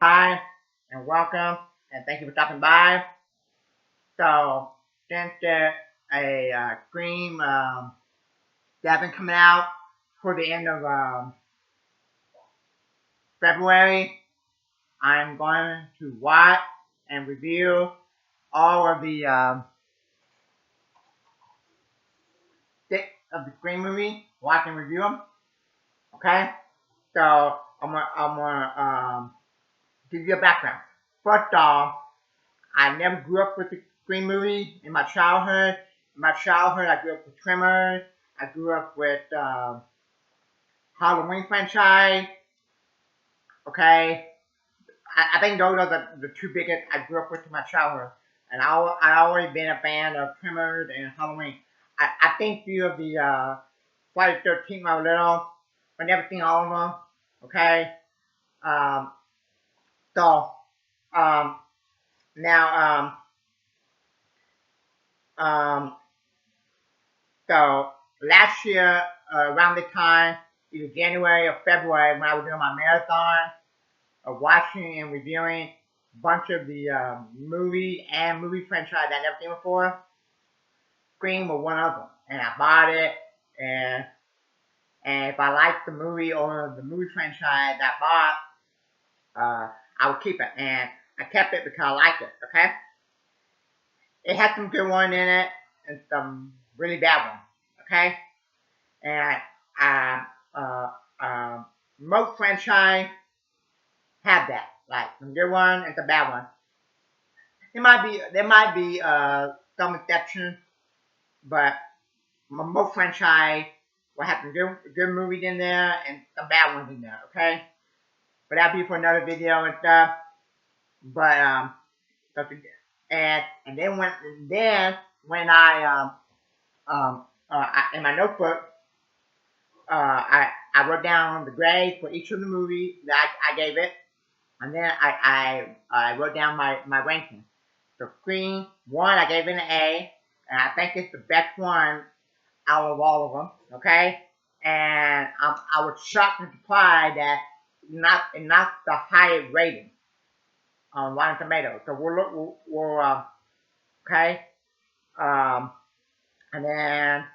Hi, and welcome, and thank you for stopping by. So, since there's a Scream that's been coming out for the end of February, I'm going to watch and review all of the six of the Scream movie. Watch and review them. Okay, so I'm gonna give you a background. First off, I never grew up with the Scream movie in my childhood. In my childhood, I grew up with Tremors. I grew up with Halloween franchise. Okay, I think those are the two biggest I grew up with in my childhood. And I always been a fan of Tremors and Halloween. I think few of the Friday the 13th when I was little, but never seen all of them. Okay, um, so um, now um, so last year, around the time, either January or February, when I was doing my marathon of watching and reviewing a bunch of the movie franchise I never seen before, Scream was one of them. And I bought it, and if I liked the movie or the movie franchise I bought, I would keep it. And I kept it because I liked it. Okay, it had some good ones in it and some really bad ones. Okay, and uh, uh, most franchise have that, like some good one and some bad one. There might be some exceptions, but most franchise will have some good movies in there and some bad ones in there. Okay, but that'll be for another video and stuff. But so to- and then when in my notebook I wrote down the grade for each of the movies that I gave it, and then I wrote down my ranking. So Scream 1, I gave it an A, and I think it's the best one out of all of them. Okay, and I was shocked and surprised that not the highest rating on Rotten Tomatoes. So we'll look, okay, um, and then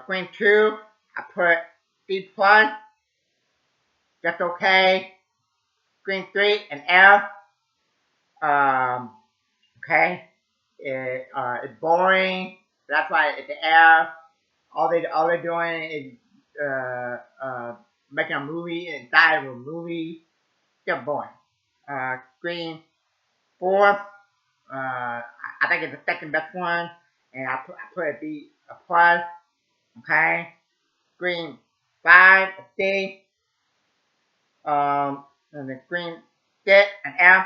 Scream 2, I put C plus, just okay. Scream 3, an F. Um, okay, it's boring. That's why it's an F. All they're doing is making a movie inside of a movie. Just boring. Scream 4. I think it's the second best one, and I put a B a plus. Okay. Scream 5 a C. And then Scream 6 an F.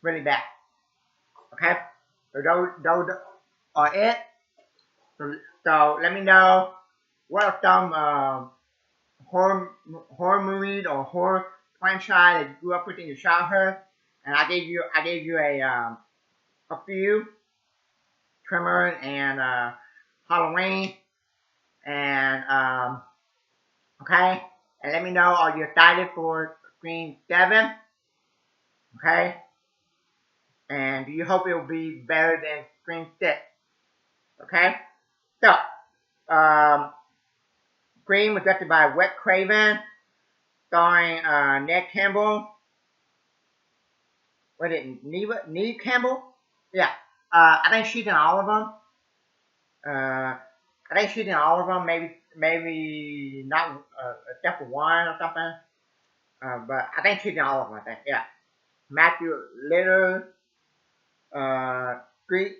Really bad. Okay. So those are it. So let me know what are some horror horror movies or horror franchise that you grew up with in your childhood. And I gave you a few Tremor and Halloween and okay. And let me know, are you excited for Scream 7? Okay. And do you hope it will be better than Scream 6? Okay. So Scream was directed by Wes Craven, starring Ned Campbell. What is it? Neve Campbell? Yeah. I think she's in all of them. I think she's in all of them. Maybe not except for one or something. But I think she's in all of them. I think. Yeah. Matthew Little, Street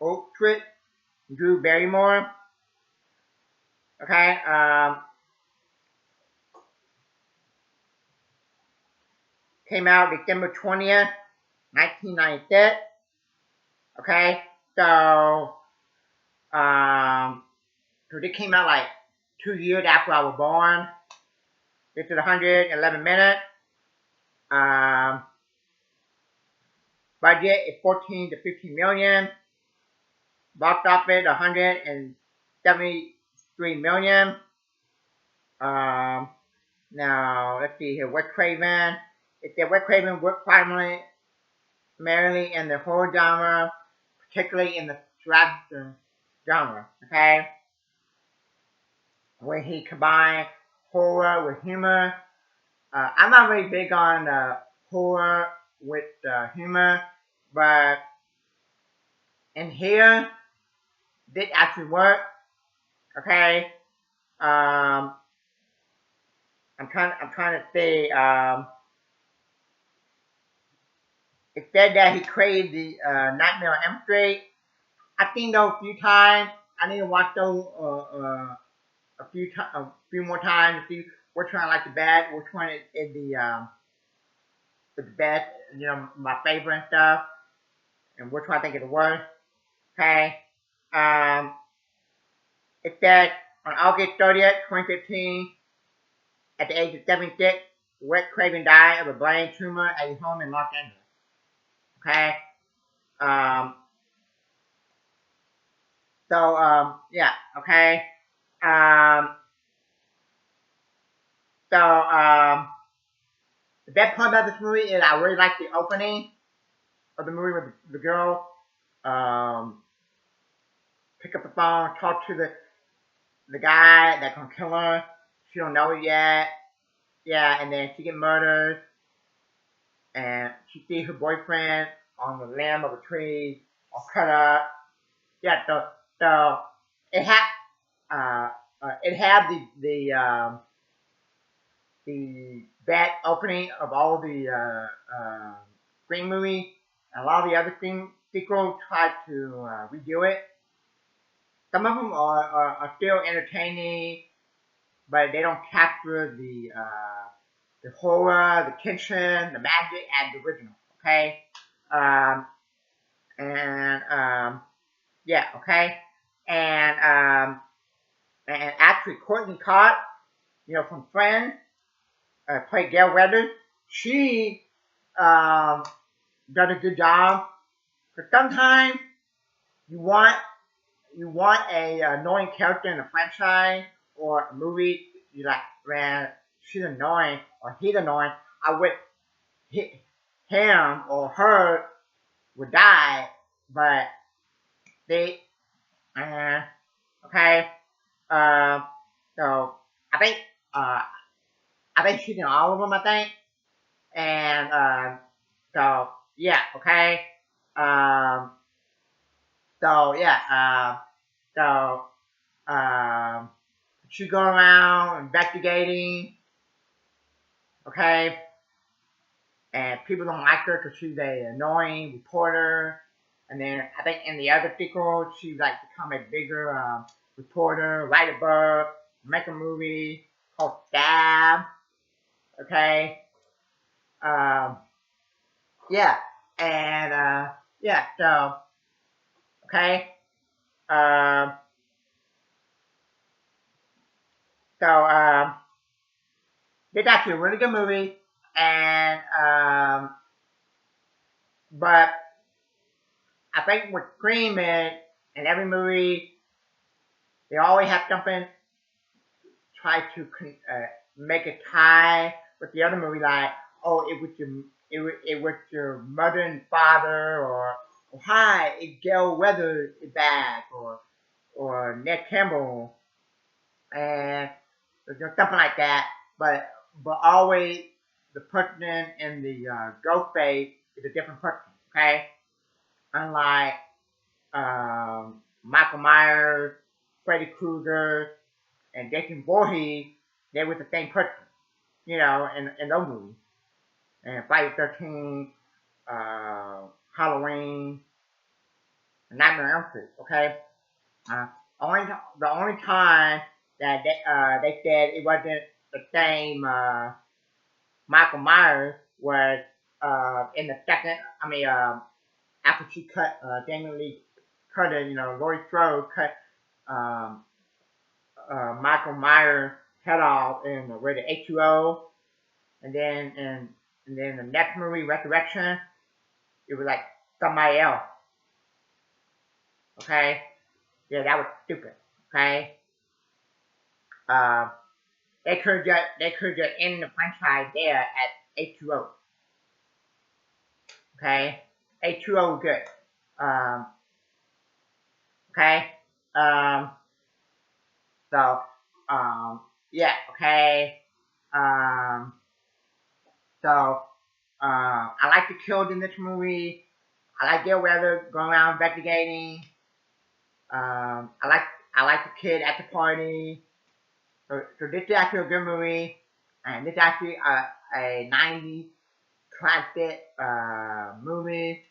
Oaktree, Drew Barrymore. Okay. Came out December 20th, 1996. Okay. Um, so they came out like 2 years after I was born. This is 111 minutes. Um, budget is 14 to 15 million. Box office 173 million. Um, now let's see here. Wes Craven. It said Wes Craven worked primarily in the horror genre, particularly in the slapstick genre. Okay, where he combined horror with humor. I'm not really big on horror with humor, but in here, this actually work. Okay, I'm trying to say. It said that he created the Nightmare on Elm Street. I've seen those a few times. I need to watch those a few more times to see which one I like the best, which one is the best, my favorite and stuff, and which one I think is the worst. Okay. Um, it said on August 30th, 2015, at the age of 76, Wes Craven died of a brain tumor at his home in Los Angeles. Okay. Um, yeah. Okay. Um, the best part about this movie is I really like the opening of the movie with the girl um, pick up the phone, talk to the guy that gonna kill her. She don't know it yet. Yeah, and then she get murdered, and she sees her boyfriend on the limb of a tree, all cut up. Yeah, so it had it had the bad opening of all the Scream movies. A lot of the other Scream sequels tried to redo it. Some of them are still entertaining, but they don't capture the horror, the tension, the magic as the original. Okay, um, and yeah, okay, and and actually Courtney Cox, from Friends, played Gail Weathers. She um, does a good job. Because sometimes you want a annoying character in a franchise or a movie. You like, man, she's annoying or he's annoying. I would hit him or her would die, but they uh, okay. Uh, so I think uh, she's in all of them. I think, and so yeah, okay. Um, so yeah, so um, she go around investigating, okay, and people don't like her because she's a annoying reporter. And then I think in the other sequel, she like become a bigger reporter, write a book, make a movie called Stab, okay. Um, yeah, and yeah, so okay. Um, so it's actually a really good movie, and but I think with Scream in every movie, they always have something try to make a tie with the other movie, like, oh, it was your mother and father, or hi, it's Gail Weathers is back, or Ned Campbell, and something like that. But always the person in the ghost face is a different person. Okay, unlike Michael Myers, Freddy Krueger, and Jason Voorhees, they were the same person. In those movies. And Friday 13, Halloween, Nightmare on Elm Street. Okay, uh, the only time that they said it wasn't the same Michael Myers was in the second. I mean, after she cut Daniel Lee cut it, Laurie Strode cut um, Michael Myers head off in the H2O, and then the next movie Resurrection, it was like somebody else. Okay, yeah, that was stupid. Okay, uh, they could just end the franchise there at H2O. Okay, H2O was good. Okay, um, so yeah, okay. Um, so I like the kills in this movie. I like Gail Weather going around investigating. I like the kid at the party. So this is actually a good movie, and this is actually a 90s classic movie,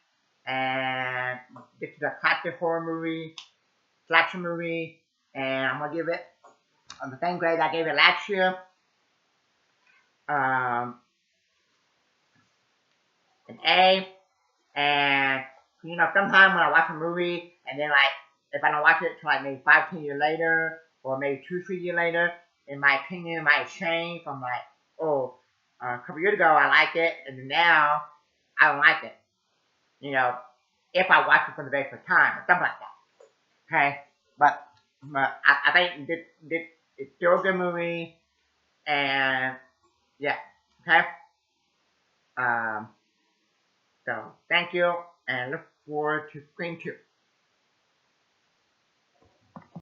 and this is a classic horror movie, slasher movie, and I'm gonna give it the same grade I gave it last year. Um, an A, and sometimes when I watch a movie and then like if I don't watch it till like maybe 5, 10 years later or maybe 2, 3 years later, in my opinion might change from like, oh, a couple years ago I liked it and then now I don't like it. You know, if I watch it for the very first time or something like that. Okay, but I think this is still a good movie and yeah. Okay. Um, so thank you and look forward to Scream 2.